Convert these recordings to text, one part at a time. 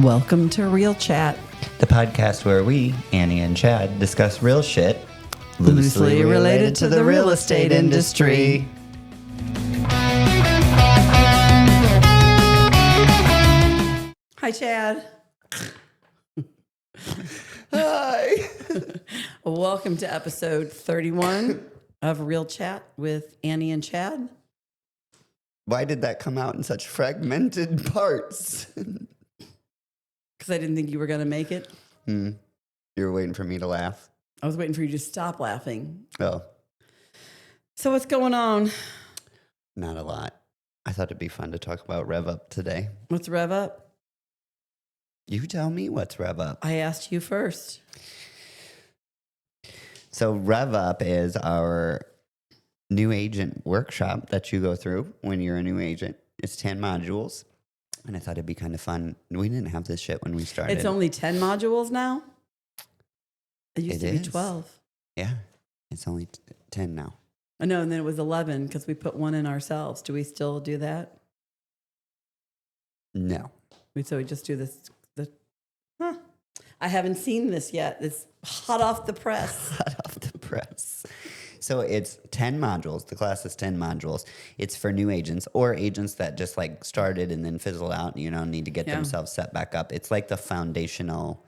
Welcome to Real Chat, the podcast where we, Annie and Chad, discuss real shit loosely related to the real estate industry. Hi, Chad. Hi. Welcome to episode 31 of Real Chat with Annie and Chad. Why did that come out in such fragmented parts? Because I didn't think you were going to make it. You were waiting for me to laugh. I was waiting for you to stop laughing. Oh, So what's going on? not a lot. I thought it'd be fun to talk about Rev Up today. What's Rev Up? You tell me what's Rev Up. I asked you first. So Rev Up is our new agent workshop that you go through when you're a new agent. It's 10 modules. And I thought it'd be kind of fun. We didn't have this shit when we started. It's only 10 modules now? It used to be is. 12. Yeah, it's only 10 now. I know, and then it was 11 because we put one in ourselves. Do we still do that? No. So we just do this. I haven't seen this yet. It's hot off the press. Hot off the press. So it's 10 modules. The class is 10 modules. It's for new agents or agents that just like started and then fizzled out and, need to get themselves set back up. It's like the foundational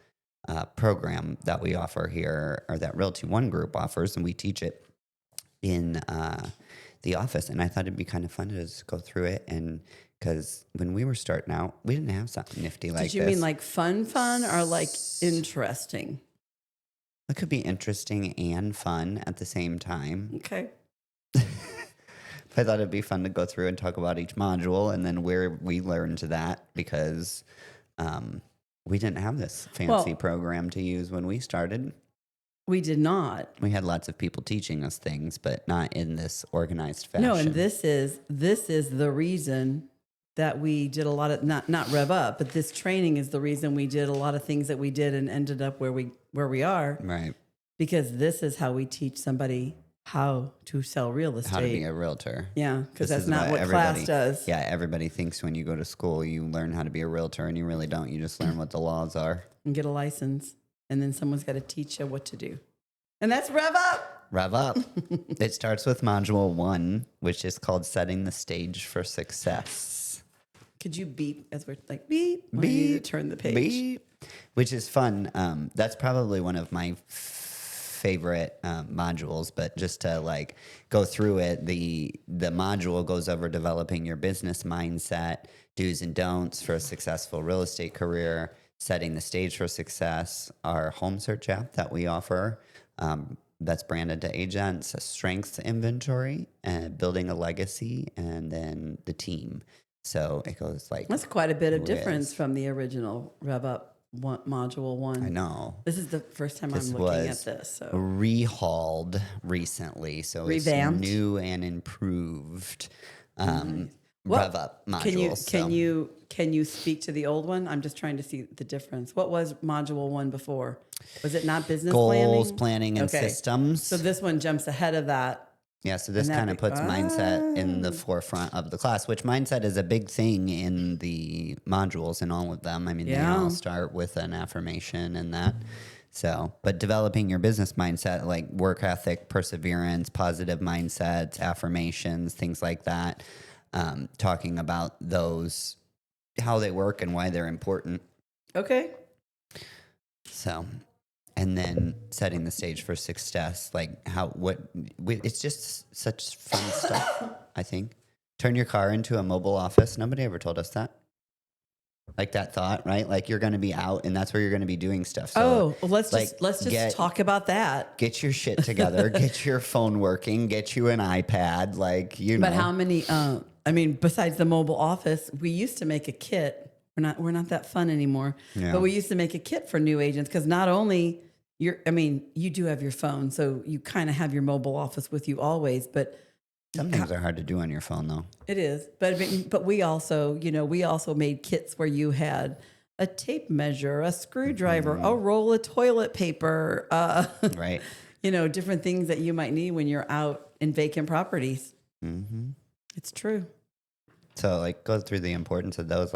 program that we offer here, or that Realty One group offers, and we teach it in the office. And I thought it'd be kind of fun to just go through it. And because when we were starting out, we didn't have something nifty like this. Did you mean like fun or like interesting? It could be interesting and fun at the same time. Okay. I thought it'd be fun to go through and talk about each module and then where we learned that, because we didn't have this fancy program to use when we started. We did not. We had lots of people teaching us things, but not in this organized fashion. No, and this is the reason that we did a lot of not Rev Up, but this training is the reason we did a lot of things that we did and ended up where we are. Right. Because this is how we teach somebody how to sell real estate. How to be a realtor. Yeah, because that's not what class does. Yeah, everybody thinks when you go to school, you learn how to be a realtor, and you really don't. You just learn what the laws are. And get a license, and then someone's got to teach you what to do. And that's Rev Up. Rev Up. It starts with module 1, which is called Setting the Stage for Success. Could you beep as we're like beep? Beep. I need to turn the page. Beep. Which is fun. That's probably one of my favorite modules, but just to like go through it, the module goes over developing your business mindset, do's and don'ts for a successful real estate career, setting the stage for success, our home search app that we offer, that's branded to agents, a strengths inventory, and building a legacy, and then the team. So it goes like... That's quite a bit of difference from the original Rev Up module 1. I know. This is the first time I'm looking at this. So rehauled recently, so revamped. It's new and improved. Rev Up module. Can you speak to the old one? I'm just trying to see the difference. What was module 1 before? Was it not business goals, planning, and systems? So this one jumps ahead of that. Yeah, so this kind of puts mindset in the forefront of the class, which mindset is a big thing in the modules in all of them. I mean, they all start with an affirmation and that. So, but developing your business mindset, like work ethic, perseverance, positive mindsets, affirmations, things like that, talking about those, how they work and why they're important. Okay. So... And then setting the stage for success, like it's just such fun stuff, I think. Turn your car into a mobile office. Nobody ever told us that. Like that thought, right? Like you're going to be out and that's where you're going to be doing stuff. So let's just talk about that. Get your shit together, get your phone working, get you an iPad, But how many, besides the mobile office, we used to make a kit. We're not that fun anymore, but we used to make a kit for new agents because not only... you do have your phone, so you kind of have your mobile office with you always, but some things are hard to do on your phone though. It is. But we also, made kits where you had a tape measure, a screwdriver, a roll of toilet paper, right. Different things that you might need when you're out in vacant properties. Mm-hmm. It's true. So go through the importance of those,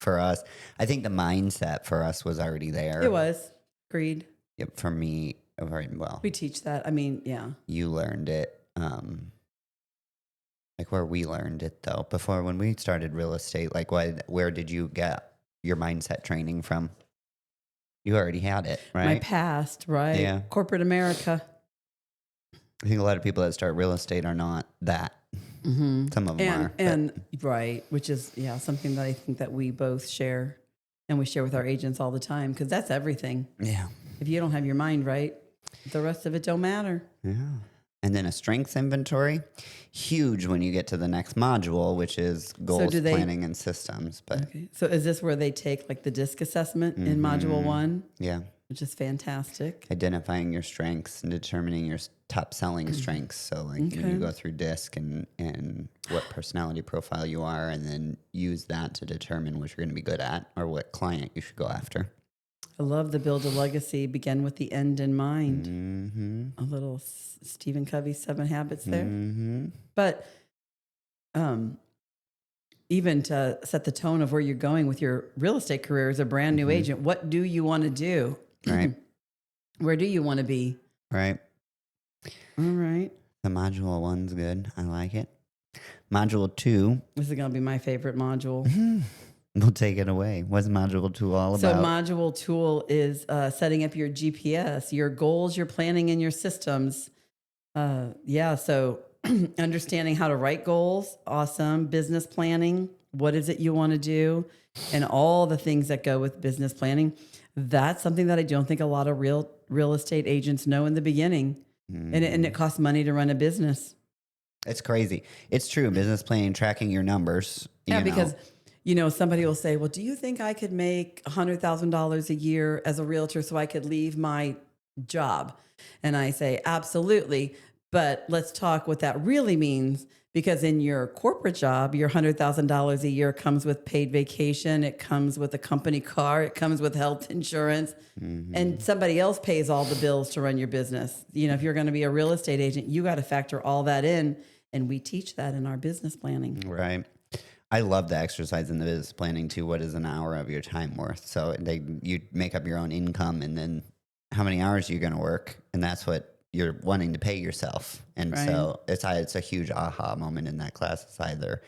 for us. I think the mindset for us was already there. It was. Agreed. Yep, for me, very well. We teach that. I mean, yeah. You learned it. Like where we learned it though, before when we started real estate, like where did you get your mindset training from? You already had it, right? My past, right? Yeah. Corporate America. I think a lot of people that start real estate are not that. Mm-hmm. Some of them are. And right, which is, something that I think that we both share, and we share with our agents all the time, because that's everything. Yeah. If you don't have your mind right, the rest of it don't matter. Yeah. And then a strengths inventory, huge when you get to the next module, which is goals, planning, and systems. But okay. So is this where they take like the DISC assessment in module 1? Yeah. Which is fantastic. Identifying your strengths and determining your top selling strengths. So like when you go through DISC and what personality profile you are, and then use that to determine what you're going to be good at or what client you should go after. I love the build a legacy, begin with the end in mind. Mm-hmm. A little Stephen Covey 7 Habits there. Mm-hmm. But even to set the tone of where you're going with your real estate career as a brand new agent, what do you want to do? Right. Where do you want to be? Right. All right. The module 1's good. I like it. Module 2. This is going to be my favorite module. We'll take it away. What's module 2 all about? So module 2 is setting up your GPS, your goals, your planning, and your systems. So understanding how to write goals, awesome. Business planning, what is it you want to do, and all the things that go with business planning. That's something that I don't think a lot of real estate agents know in the beginning. And it costs money to run a business. It's crazy. It's true. Business planning, tracking your numbers. Because somebody will say, well, do you think I could make $100,000 a year as a realtor so I could leave my job? And I say, absolutely. But let's talk what that really means, because in your corporate job, your $100,000 a year comes with paid vacation. It comes with a company car. It comes with health insurance. And somebody else pays all the bills to run your business. If you're going to be a real estate agent, you got to factor all that in. And we teach that in our business planning. Right. I love the exercise in the business planning too. What is an hour of your time worth? So you make up your own income, and then how many hours you're going to work, and that's what you're wanting to pay yourself. And so it's a huge aha moment in that class. It's either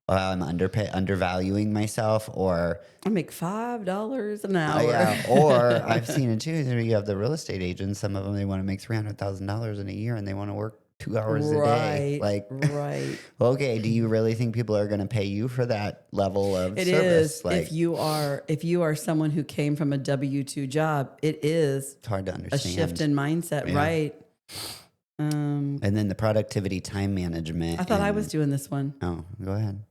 I'm undervaluing myself, or I make $5 an hour. Yeah, or I've seen it too. You have the real estate agents. Some of them, they want to make $300,000 in a year, and they want to work 2 hours a day. Right. Okay, do you really think people are going to pay you for that level of service? It is. If you are someone who came from a W-2 job, it's hard to understand. A shift in mindset, right? And then the productivity, time management. I thought I was doing this one. Oh, go ahead.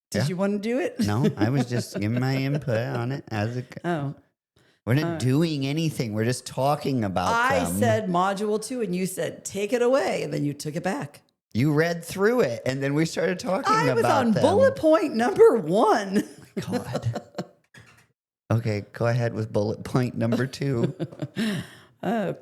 Did you want to do it? No, I was just giving my input on it as it. We're not doing anything. We're just talking about I them. said module 2, and you said take it away, and then you took it back. You read through it, and then we started talking about them. I was on bullet point number 1. Oh my God. Okay, go ahead with bullet point number 2.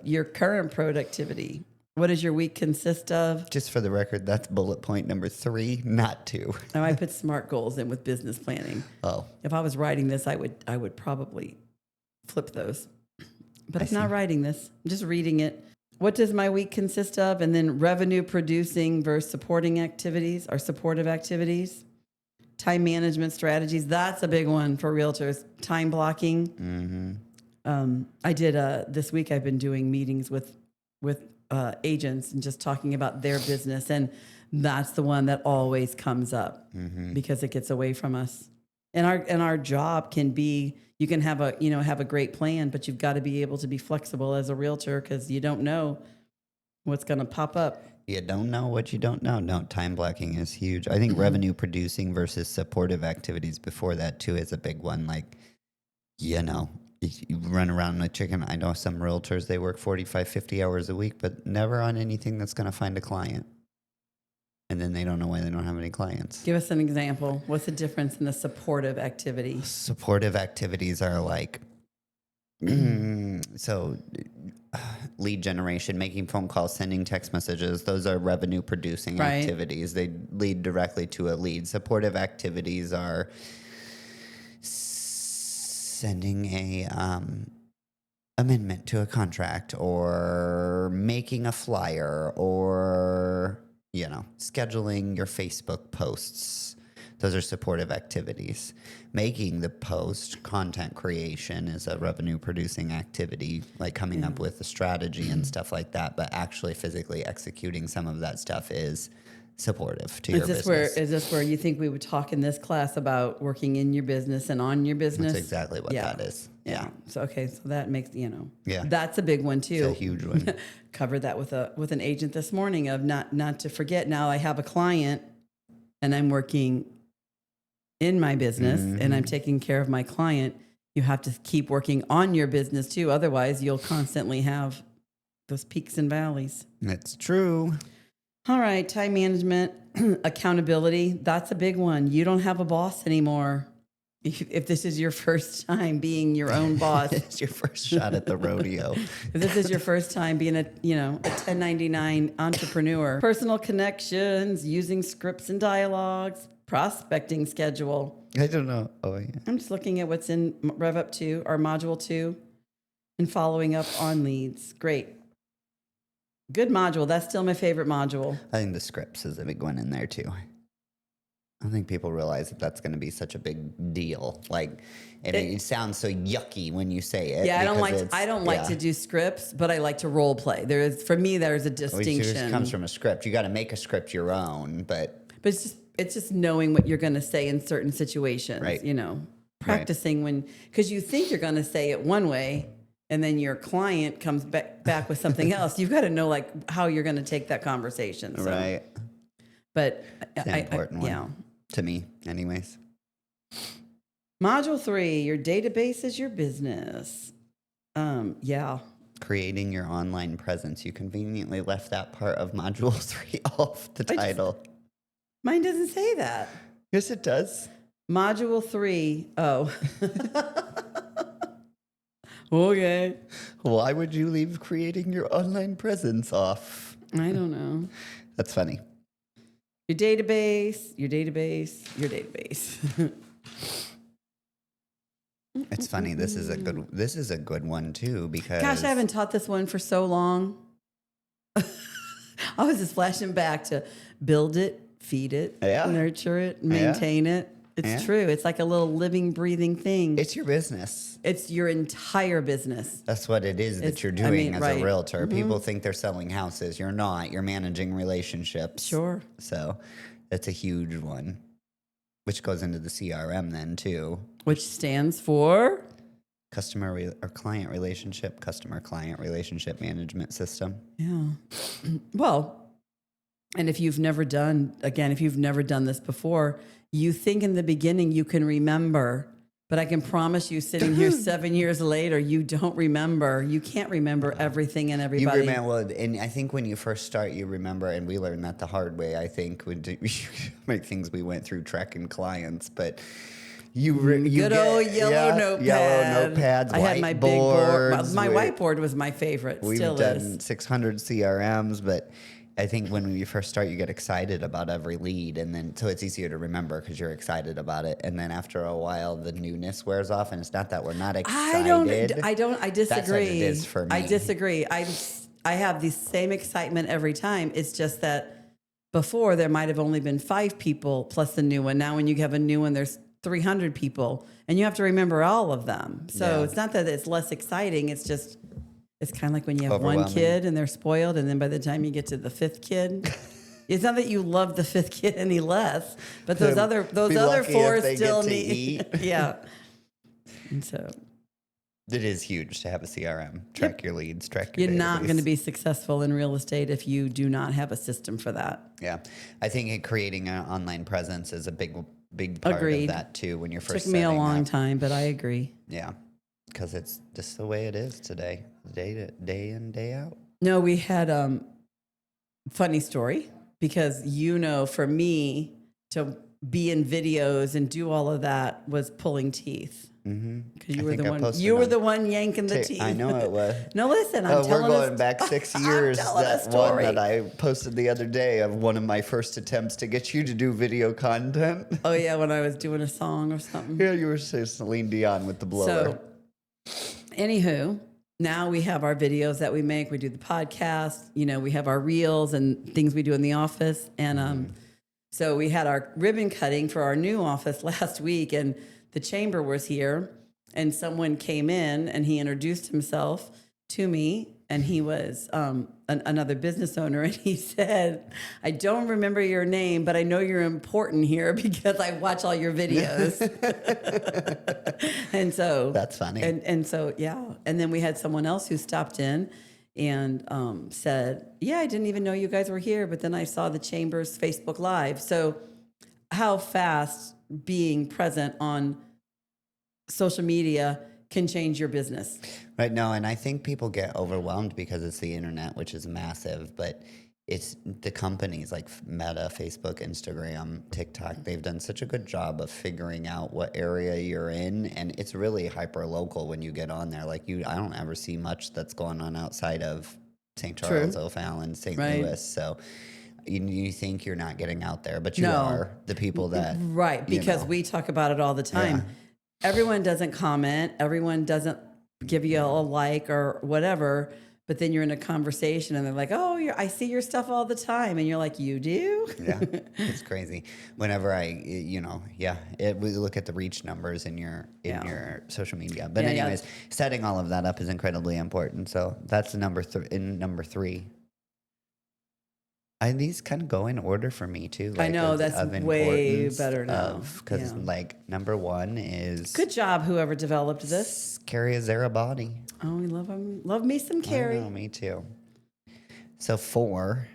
Your current productivity. What does your week consist of? Just for the record, that's bullet point number 3, not 2. Now I put SMART goals in with business planning. Oh. If I was writing this, I would probably flip those. But I'm not writing this. I'm just reading it. What does my week consist of? And then revenue producing versus supporting activities or supportive activities. Time management strategies. That's a big one for realtors. Time blocking. I did this week. I've been doing meetings with agents and just talking about their business, and that's the one that always comes up because it gets away from us. And our job can be, you can have a great plan, but you've got to be able to be flexible as a realtor, because you don't know what's going to pop up. You don't know what you don't know. No, time blocking is huge. I think revenue producing versus supportive activities before that too is a big one. Like, you run around like chicken. I know some realtors, they work 45, 50 hours a week, but never on anything that's going to find a client. And then they don't know why they don't have any clients. Give us an example. What's the difference in the supportive activity? Supportive activities are like, so lead generation, making phone calls, sending text messages. Those are revenue producing Right. activities. They lead directly to a lead. Supportive activities are sending a amendment to a contract, or making a flyer, or scheduling your Facebook posts. Those are supportive activities. Making the post, content creation, is a revenue producing activity, like coming up with a strategy and stuff like that. But actually physically executing some of that stuff is supportive to your business. Is this where you think we would talk in this class about working in your business and on your business? That's exactly what that is. Yeah. So that makes, Yeah. that's a big one too. It's a huge one. Covered that with an agent this morning of not to forget. Now I have a client and I'm working in my business and I'm taking care of my client. You have to keep working on your business too. Otherwise you'll constantly have those peaks and valleys. That's true. All right. Time management, accountability. That's a big one. You don't have a boss anymore. If this is your first time being your own boss. It's your first shot at the rodeo. If this is your first time being a 1099 entrepreneur. Personal connections, using scripts and dialogues, prospecting schedule. I don't know. Oh, yeah. I'm just looking at what's in Rev Up 2 or Module 2 and following up on leads. Great. Good module. That's still my favorite module. I think the scripts is a big one in there too. I don't think people realize that that's going to be such a big deal. Like, it sounds so yucky when you say it. Yeah, I don't like to do scripts, but I like to role play. For me, there's a distinction. It comes from a script. You got to make a script your own, but it's just knowing what you're going to say in certain situations. Right. Practicing because you think you're going to say it one way, and then your client comes back with something else. You've got to know how you're going to take that conversation. So. Right. But it's an important one. Yeah. To me, anyways. Module 3, your database is your business. Yeah. Creating your online presence. You conveniently left that part of Module 3 off the title. Mine doesn't say that. Yes, it does. Module 3. Oh. Okay. Why would you leave creating your online presence off? I don't know. That's funny. Your database. It's funny. This is a good one too, because gosh, I haven't taught this one for so long. I was just flashing back to build it, feed it, nurture it, maintain it. It's true. It's like a little living, breathing thing. It's your business. It's your entire business. That's what it is that you're doing as a realtor. Mm-hmm. People think they're selling houses. You're not. You're managing relationships. Sure. So that's a huge one, which goes into the CRM then too. Yeah. Well, and if you've never done this before, you think in the beginning you can remember, but I can promise you sitting here 7 years later, you don't remember. You can't remember everything and everybody. You remember, and I think when you first start, you remember, and we learned that the hard way, I think, when make things we went through tracking clients, but you good old yellow notepad. Yellow notepads, I had my big board. My whiteboard was my favorite. We've done 600 CRMs, but I think when you first start, you get excited about every lead, and then so it's easier to remember because you're excited about it. And then after a while, the newness wears off, and it's not that we're not excited. I disagree. That's what it is for me. I disagree. I have the same excitement every time. It's just that before there might have only been 5 people plus the new one. Now when you have a new one, there's 300 people, and you have to remember all of them. So it's not that it's less exciting. It's just. It's kind of like when you have one kid and they're spoiled, and then by the time you get to the 5th kid, it's not that you love the 5th kid any less, but those other 4 still need. Yeah. And so it is huge to have a CRM. Track your leads, track your You're database. not going to be successful in real estate if you do not have a system for that. Yeah. I think creating an online presence is a big part of that too when you're first Took me a long time, but I agree. Yeah. Because it's just the way it is today, day in, day out. No, we had funny story because for me to be in videos and do all of that was pulling teeth. Because you were the one yanking the teeth. I know it was. No, listen, I'm telling we're going back 6 years. That one that I posted the other day of one of my first attempts to get you to do video content. Oh yeah, when I was doing a song or something. Yeah, you were saying Celine Dion with the blower. So, anywho, now we have our videos that we make. We do the podcast. You know, we have our reels and things we do in the office. And so we had our ribbon cutting for our new office last week, and the chamber was here, and someone came in and he introduced himself to me, and he was another business owner, and he said, I don't remember your name, but I know you're important here because I watch all your videos. And so that's funny. And so, yeah. And then we had someone else who stopped in and said, yeah, I didn't even know you guys were here, but then I saw the Chamber's Facebook Live. So how fast being present on social media can change your business. Right. No, and I think people get overwhelmed because it's the internet, which is massive, but it's the companies like Meta, Facebook, Instagram, TikTok. They've done such a good job of figuring out what area you're in, and it's really hyper local when you get on there. Like I don't ever see much that's going on outside of St. Charles, O'Fallon, St. Louis. So you think you're not getting out there, but you are. The people that because we talk about it all the time. Yeah. Everyone doesn't comment. Everyone doesn't give you a like or whatever. But then you're in a conversation and they're like, "Oh, I see your stuff all the time," and you're like, "You do?" Yeah, it's crazy. Whenever we look at the reach numbers in your social media. But anyways, setting all of that up is incredibly important. So that's number three. And these kind of go in order for me too. Like I know that's way better now. Because like number one is good job, whoever developed this. Carrie Azera body. Oh, we love him. Love me some Carrie. I know, me too. So 4,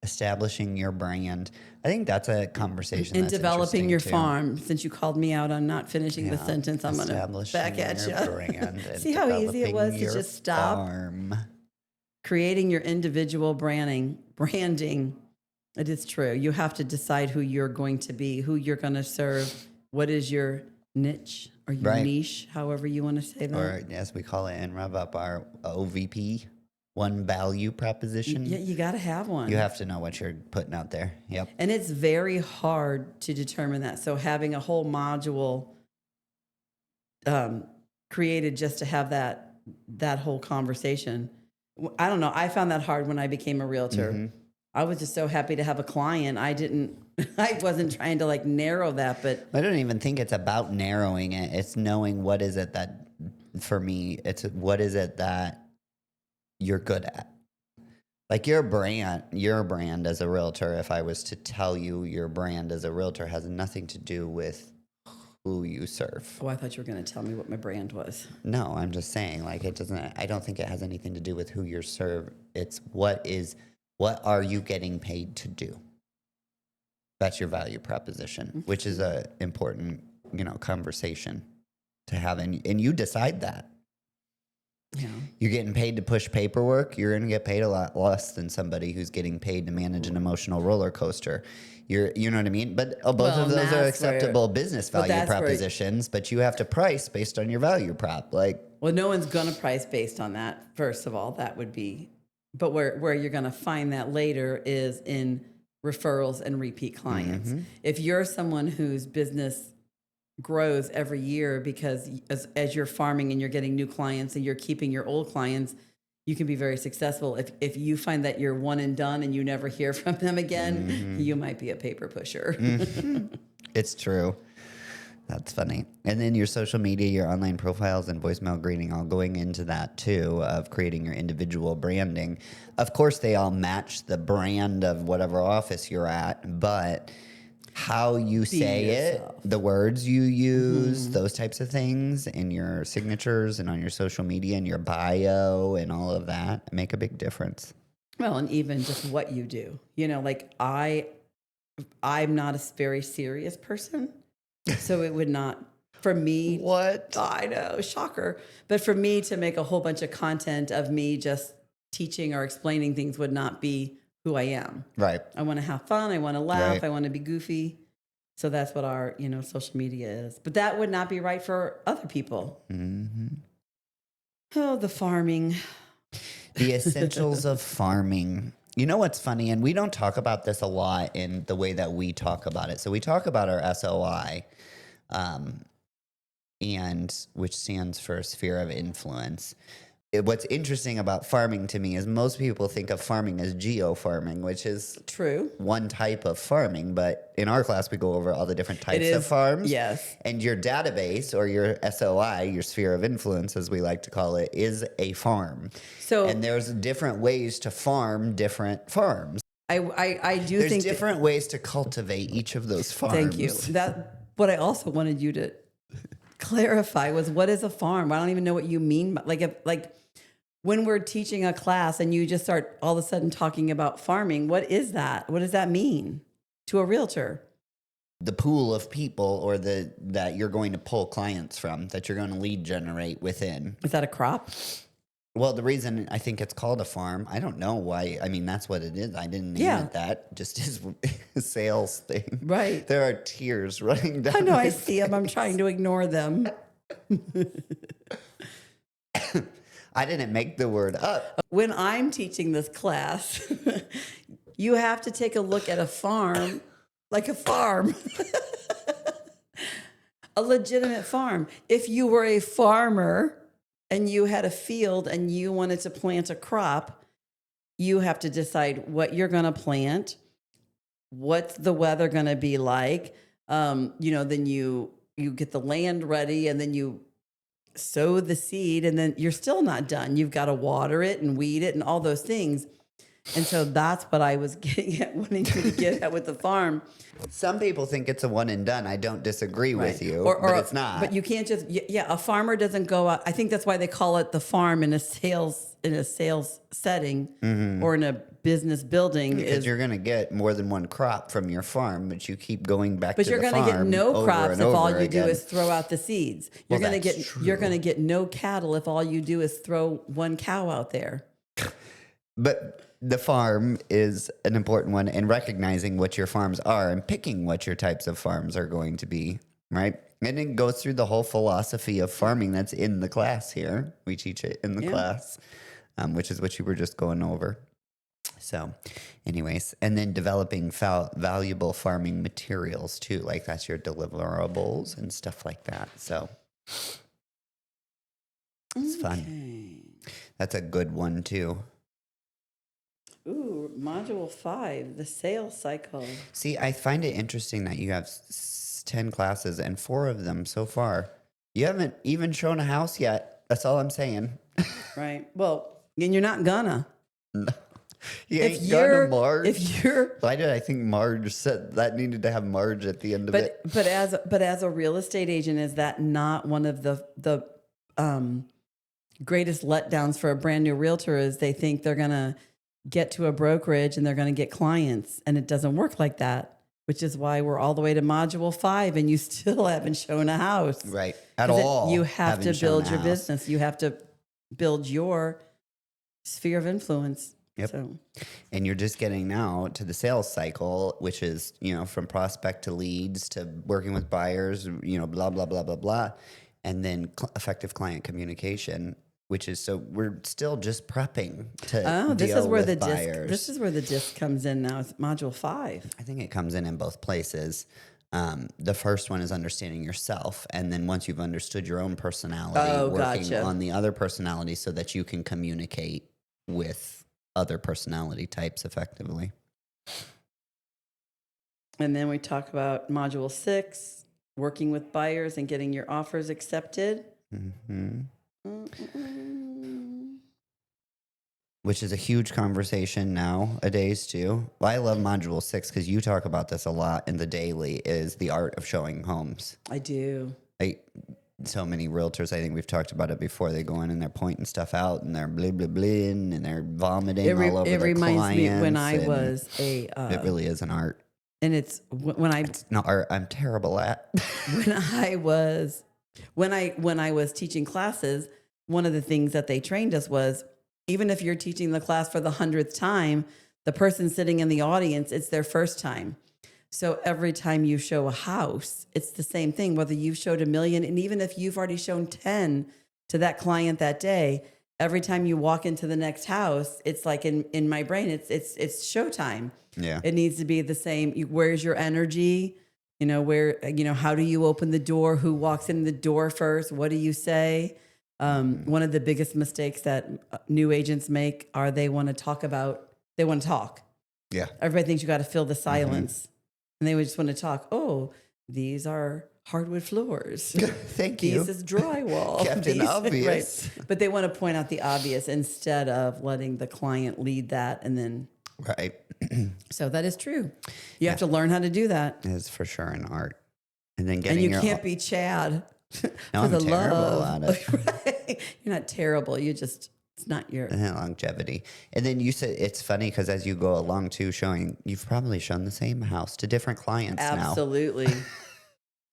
establishing your brand. I think that's a conversation. And developing your farm. Since you called me out on not finishing the sentence, I'm going to back at you. See how easy it was to just stop. Farm. Creating your individual branding. It is true. You have to decide who you're going to be, who you're going to serve. What is your niche or your niche, however you want to say that. Or as we call it in Rev Up, our OVP, one value proposition. Yeah, you got to have one. You have to know what you're putting out there. Yep. And it's very hard to determine that. So having a whole module created just to have that whole conversation, I don't know. I found that hard when I became a realtor. Mm-hmm. I was just so happy to have a client. I wasn't trying to like narrow that, but I don't even think it's about narrowing it. It's knowing what is it that, for me, it's what is it that you're good at. Like your brand as a realtor, if I was to tell you your brand as a realtor has nothing to do with who you serve. Oh, I thought you were going to tell me what my brand was. No, I'm just saying, like, it doesn't, I don't think it has anything to do with who you're serve. It's what are you getting paid to do? That's your value proposition, which is a important, conversation to have. And you decide that. Yeah. You're getting paid to push paperwork. You're going to get paid a lot less than somebody who's getting paid to manage an emotional roller coaster. You know what I mean? But both of those are acceptable business value propositions, but you have to price based on your value prop. Well, no one's going to price based on that. First of all, that would be, but where you're going to find that later is in referrals and repeat clients. Mm-hmm. If you're someone whose business grows every year because as you're farming and you're getting new clients and you're keeping your old clients, you can be very successful. If you find that you're one and done and you never hear from them again, mm-hmm. you might be a paper pusher. Mm-hmm. It's true. That's funny. And then your social media, your online profiles, and voicemail greeting, all going into that too, of creating your individual branding. Of course, they all match the brand of whatever office you're at, but how you say it, the words you use, mm-hmm. those types of things in your signatures and on your social media and your bio and all of that make a big difference. Well, and even just what you do. Like I'm not a very serious person, so it would not, for me. What? I know, shocker. But for me to make a whole bunch of content of me just teaching or explaining things would not be who I am. Right. I want to have fun. I want to laugh. Right. I want to be goofy. So that's what our, social media is. But that would not be right for other people. Mm-hmm. Oh, the farming. The essentials of farming. You know what's funny? And we don't talk about this a lot in the way that we talk about it. So we talk about our SOI, and which stands for sphere of influence. What's interesting about farming to me is most people think of farming as geofarming, which is true. One type of farming. But in our class, we go over all the different types of farms. Yes. And your database, or your SOI, your sphere of influence, as we like to call it, is a farm. And there's different ways to farm different farms. I do There's think different ways to cultivate each of those farms. Thank you. What I also wanted you to clarify was, what is a farm? I don't even know what you mean. Like when we're teaching a class and you just start all of a sudden talking about farming, what is that? What does that mean to a realtor? The pool of people, or that you're going to pull clients from, that you're going to lead generate within. Is that a crop? Well, the reason I think it's called a farm, I don't know why. I mean, that's what it is. I didn't name it that. Just is a sales thing. Right. There are tears running down. I know. I see them. I'm trying to ignore them. I didn't make the word up. When I'm teaching this class, you have to take a look at a farm like a farm. A legitimate farm. If you were a farmer and you had a field and you wanted to plant a crop, you have to decide what you're going to plant, what's the weather going to be like. Then you get the land ready, and then you sow the seed, and then you're still not done. You've got to water it and weed it and all those things. And so that's what I was getting at, wanting you to get at with the farm. Some people think it's a one and done. I don't disagree with you, but it's not. But you can't just, a farmer doesn't go out. I think that's why they call it the farm in a sales setting, or in a business building. Because you're going to get more than one crop from your farm, but you keep going back to the farm. But you're going to get no crops if all you do is throw out the seeds. You're going to get no cattle if all you do is throw one cow out there. But the farm is an important one, and recognizing what your farms are and picking what your types of farms are going to be, right? And it goes through the whole philosophy of farming that's in the class here. We teach it in the class, which is what you were just going over. So anyways, and then developing valuable farming materials too, like that's your deliverables and stuff like that. So it's fun. That's a good one too. Ooh, module 5, the sales cycle. See, I find it interesting that you have 10 classes and 4 of them so far. You haven't even shown a house yet. That's all I'm saying. Right. Well, and you're not gonna. No. You ain't gonna, Marge. Why did I think Marge said that needed to have Marge at the end of it? But as a real estate agent, is that not one of the greatest letdowns for a brand new realtor? Is they think they're gonna get to a brokerage and they're going to get clients, and it doesn't work like that, which is why we're all the way to module 5 and you still haven't shown a house. Right. At all. You have to build your business. You have to build your sphere of influence. Yep. So. And you're just getting now to the sales cycle, which is, from prospect to leads to working with buyers, blah, blah, blah, blah, blah. And then effective client communication, which is, so we're still just prepping to deal with buyers. This is where the disc comes in now. It's module 5. I think it comes in both places. The first one is understanding yourself. And then once you've understood your own personality, working on the other personality so that you can communicate with other personality types effectively. And then we talk about module 6, working with buyers and getting your offers accepted. Mm-hmm. Which is a huge conversation nowadays too. Well, I love module 6 because you talk about this a lot in the daily, is the art of showing homes. I do. So many realtors, I think we've talked about it before, they go in and they're pointing stuff out and they're blah, blah, blah, and they're vomiting all over their clients. It reminds me when I was a... it really is an art. And it's not art I'm terrible at. When I was teaching classes, one of the things that they trained us was, even if you're teaching the class for the 100th time, The person sitting in the audience, it's their first time. So every time you show a house, it's the same thing, whether you've showed 1,000,000, and even if you've already shown 10 to that client that day, every time you walk into the next house, it's like in my brain, it's showtime. Yeah. It needs to be the same. Where's your energy? How do you open the door? Who walks in the door first? What do you say? One of the biggest mistakes that new agents make are they want to talk. Yeah. Everybody thinks you got to fill the silence. And they would just want to talk. Oh, these are hardwood floors. Thank you. This is drywall. Captain Obvious. Right. But they want to point out the obvious instead of letting the client lead that. And then, right. So that is true. You have to learn how to do that. It is for sure an art. And then And you can't be Chad. No, I'm terrible at it. Right? You're not terrible. It's not your longevity. And then you said it's funny because as you go along too, you've probably shown the same house to different clients now. Absolutely.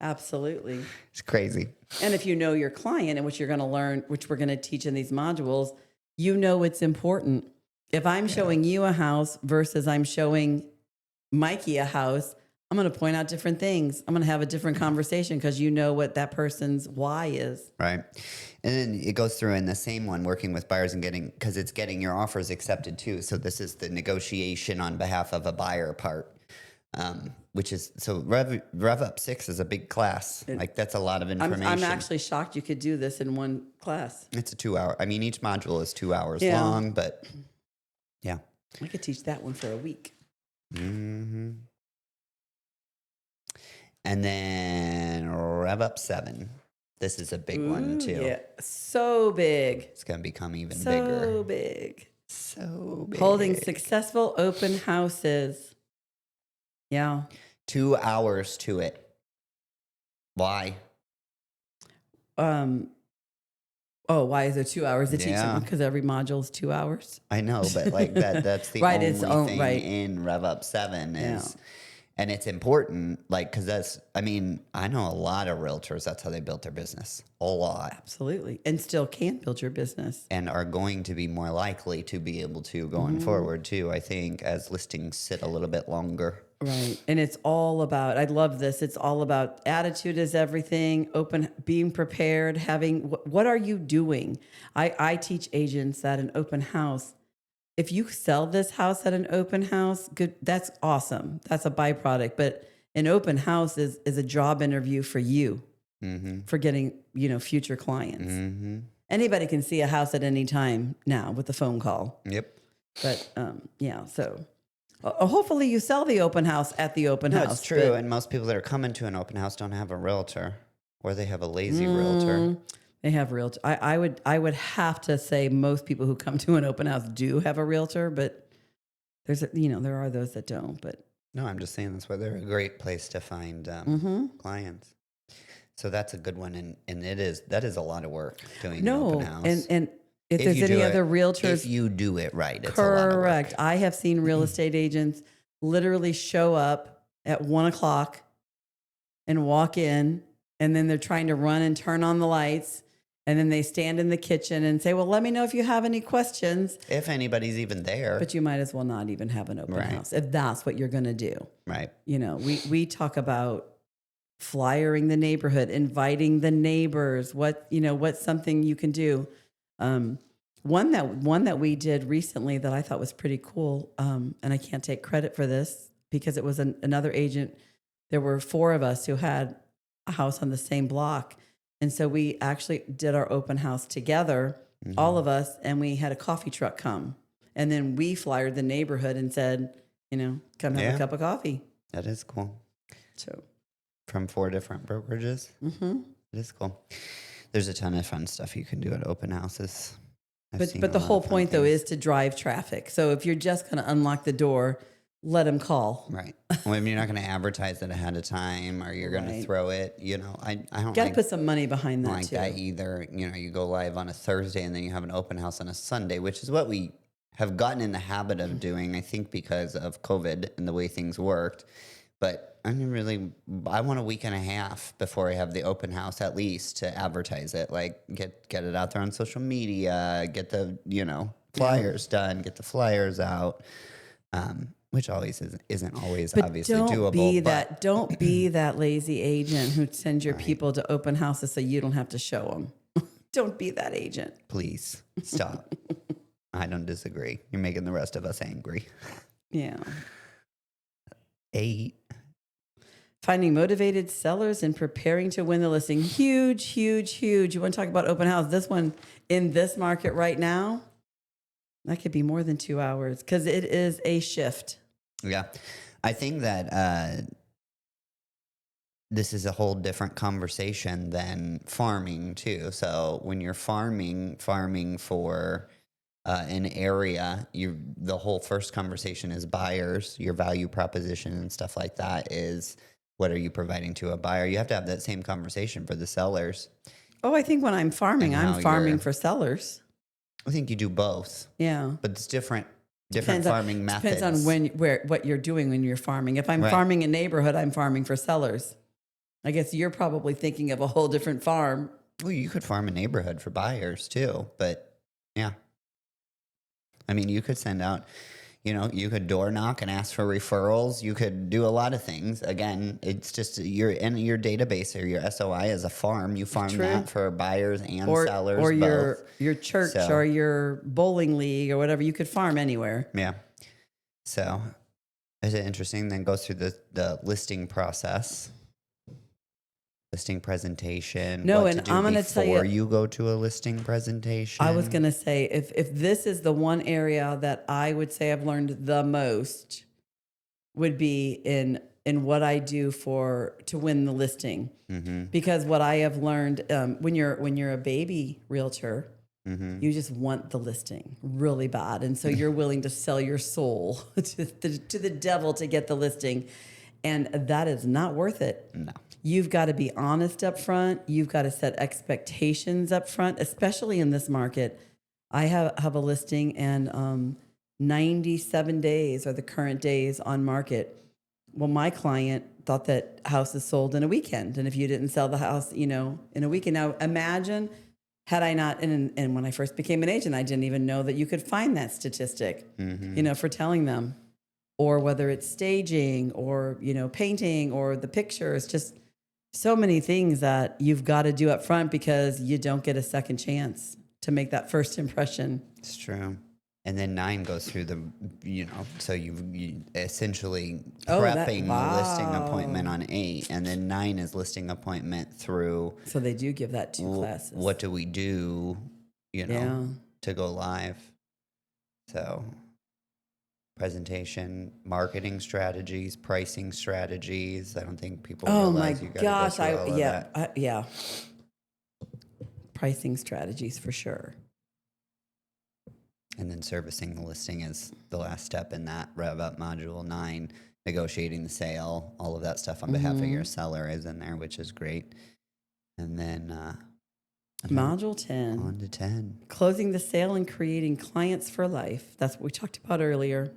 Absolutely. It's crazy. And if you know your client and what you're going to learn, which we're going to teach in these modules, you know it's important. If I'm showing you a house versus I'm showing Mikey a house, I'm going to point out different things. I'm going to have a different conversation because you know what that person's why is. Right. And then it goes through in the same one, working with buyers and because it's getting your offers accepted too. So this is the negotiation on behalf of a buyer part, which is, so Rev Up 6 is a big class. That's a lot of information. I'm actually shocked you could do this in one class. It's a 2-hour. I mean, each module is 2 hours long, but yeah. I could teach that one for a week. Mm-hmm. And then Rev Up 7. This is a big one too. Yeah, so big. It's going to become even so bigger. So big. big. Holding successful open houses. Yeah. 2 hours to it. Why? Why is there 2 hours to teach Yeah. them? Because every module is 2 hours. I know, but that's the Right, only thing in Rev Up 7 is, and it's important, because I know a lot of realtors, that's how they built their business. A lot. Absolutely. And still can build your business. And are going to be more likely to be able to going forward too, I think, as listings sit a little bit longer. Right. And it's all about, I love this. It's all about attitude is everything, being prepared, what are you doing? I teach agents that an open house, if you sell this house at an open house, good, that's awesome. That's a byproduct. But an open house is a job interview for you, for getting, future clients. Anybody can see a house at any time now with a phone call. Yep. But so hopefully you sell the open house at the open house. That's true. And most people that are coming to an open house don't have a realtor, or they have a lazy realtor. They have realtor. I would have to say most people who come to an open house do have a realtor, but there are those that don't. But no, I'm just saying that's why they're a great place to find clients. So that's a good one, and that is a lot of work doing an open house. And if there's any other realtors, if you do it right, it's correct. A lot of work. I have seen real estate agents literally show up at 1:00 and walk in, and then they're trying to run and turn on the lights. And then they stand in the kitchen and say, well, let me know if you have any questions. If anybody's even there. But you might as well not even have an open house if that's what you're going to do. Right. We talk about flyering the neighborhood, inviting the neighbors, what's something you can do. One that we did recently that I thought was pretty cool, and I can't take credit for this because it was another agent. There were 4 of us who had a house on the same block. And so we actually did our open house together, all of us, and we had a coffee truck come. And then we flyered the neighborhood and said, come have a cup of coffee. That is cool. So from 4 different brokerages. It is cool. There's a ton of fun stuff you can do at open houses. But the whole point, though, is to drive traffic. So if you're just going to unlock the door, let them call. Right. Well, you're not going to advertise it ahead of time, or you're going to throw it. I don't. Got to put some money behind that too. That either. You go live on a Thursday and then you have an open house on a Sunday, which is what we have gotten in the habit of doing. I think because of COVID and the way things worked. But I want a week and a half before I have the open house at least to advertise it. Like get it out there on social media, get the flyers done, get the flyers out. which always isn't always But obviously don't doable. be But don't be that lazy agent who sends your people to open houses so you don't have to show them. Don't be that agent. please stop. I don't disagree. You're making the rest of us angry. Yeah. 8. Finding motivated sellers and preparing to win the listing. Huge, huge, huge. You want to talk about open house? This one in this market right now, that could be more than 2 hours because it is a shift. Yeah. I think that this is a whole different conversation than farming too. So when you're farming for an area, the whole first conversation is buyers, your value proposition and stuff like that is what are you providing to a buyer? You have to have that same conversation for the sellers. Oh, I think when I'm farming, And how I'm farming you're- for sellers. I think you do both, Yeah. but it's different Depends farming methods. Depends on what you're doing when you're farming. If I'm Right. farming a neighborhood, I'm farming for sellers. I guess you're probably thinking of a whole different farm. Well, you could farm a neighborhood for buyers too, but yeah. I mean, you could send out, you could door knock and ask for referrals. You could do a lot of things. Again, it's just you're in your database or your SOI as a farm. You farm True. that for buyers and sellers. Or both. your church So- or your bowling league or whatever. You could farm anywhere. Yeah. So is it interesting? Then goes through the listing process. Listing presentation. No, what and to do I'm gonna tell before you- go to a listing presentation. I was going to say, if this is the one area that I would say I've learned the most, would be in what I do to win the listing. Mm-hmm. Because what I have learned when you're a baby realtor, Mm-hmm. you just want the listing really bad, and so you're willing to sell your soul to the devil to get the listing, and that is not worth it. No. You've got to be honest up front. You've got to set expectations up front, especially in this market. I have a listing and 97 days are the current days on market. Well, my client thought that house is sold in a weekend. And if you didn't sell the house, in a weekend. Now imagine had I not, and when I first became an agent, I didn't even know that you could find that statistic, for telling them. Or whether it's staging or, painting or the pictures, just so many things that you've got to do up front because you don't get a second chance to make that first impression. It's true. And then 9 goes through so you essentially prepping the listing appointment on 8, and then 9 is listing appointment through. So they do give that 2 classes. What do we do, to go live? So presentation, marketing strategies, pricing strategies. I don't think people Oh my realize you got gosh! to go through all of that. Yeah. Pricing strategies for sure. And then servicing the listing is the last step in that Rev Up module 9. Negotiating the sale, all of that stuff on behalf of your seller is in there, which is great. And then Module 10. on to 10. Closing the sale and creating clients for life. That's what we talked about earlier.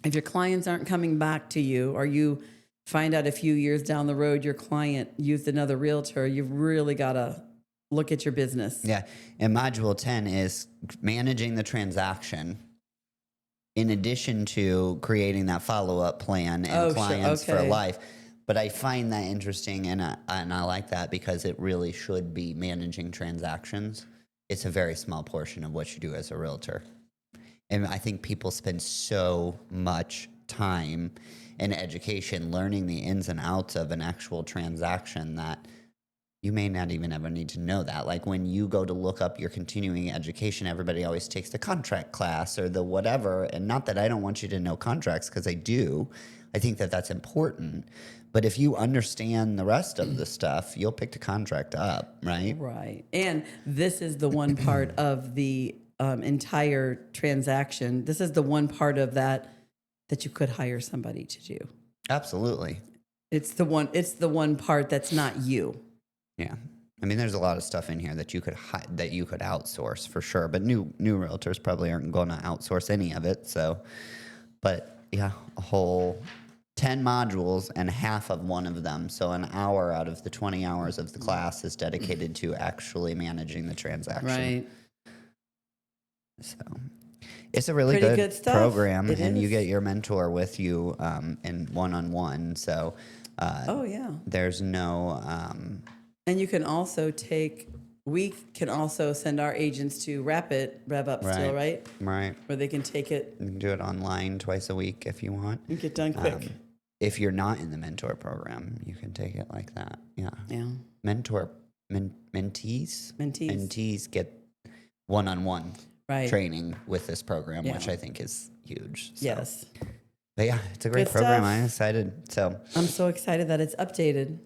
If your clients aren't coming back to you, or you find out a few years down the road your client used another realtor, you've really got to look at your business. Yeah. And module 10 is managing the transaction in addition to creating that follow-up plan and clients for life. But I find that interesting, and I like that because it really should be managing transactions. It's a very small portion of what you do as a realtor. And I think people spend so much time and education learning the ins and outs of an actual transaction that you may not even ever need to know that. Like when you go to look up your continuing education, everybody always takes the contract class or the whatever. And not that I don't want you to know contracts, because I do. I think that that's important. But if you understand the rest of the stuff, you'll pick the contract up, right? Right. And this is the one part of the entire transaction. This is the one part of that you could hire somebody to do. Absolutely. It's the one part that's not you. Yeah. I mean, there's a lot of stuff in here that you could outsource for sure, but new realtors probably aren't going to outsource any of it. So, but yeah, a whole 10 modules and half of one of them. So an hour out of the 20 hours of the class is dedicated to actually managing the transaction. Right. So, It's a really Pretty good good stuff. program, It and you is. get your mentor with you in one-on-one. So Oh yeah. there's no And you can also we can also send our agents to Rev Up still, right? right. Where they can take it You can do it online twice a week if you want. and get done quick. If you're not in the mentor program, you can take it like that. Yeah. Yeah. Mentees get one-on-one Right. training with this program, Yeah. which I think is huge. So. Yes. But yeah, it's a great Good program. stuff. I'm excited. So I'm so excited that it's updated.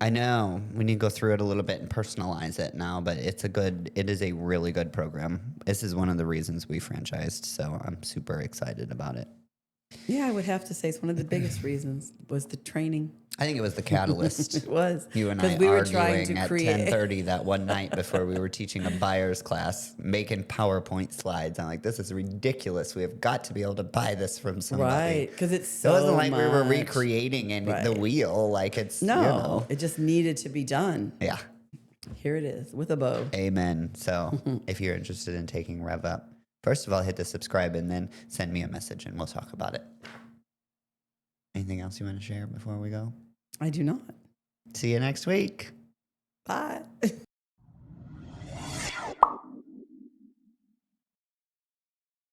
I know we need to go through it a little bit and personalize it now, but it is a really good program. This is one of the reasons we franchised. So I'm super excited about it. Yeah, I would have to say it's one of the biggest reasons was the training. I think it was the catalyst. It was. You and I 'Cause we were arguing trying to at create- 10:30 that one night before we were teaching a buyer's class, making PowerPoint slides. I'm like, this is ridiculous. We have got to be able to buy this from somebody. Right, because it's so It wasn't like we were much. recreating the Right. wheel. Like it's, No, you know. it just needed to be done. Yeah. Here it is with a bow. Amen. So if you're interested in taking Rev Up, first of all, hit the subscribe and then send me a message and we'll talk about it. Anything else you want to share before we go? I do not. See you next week. Bye.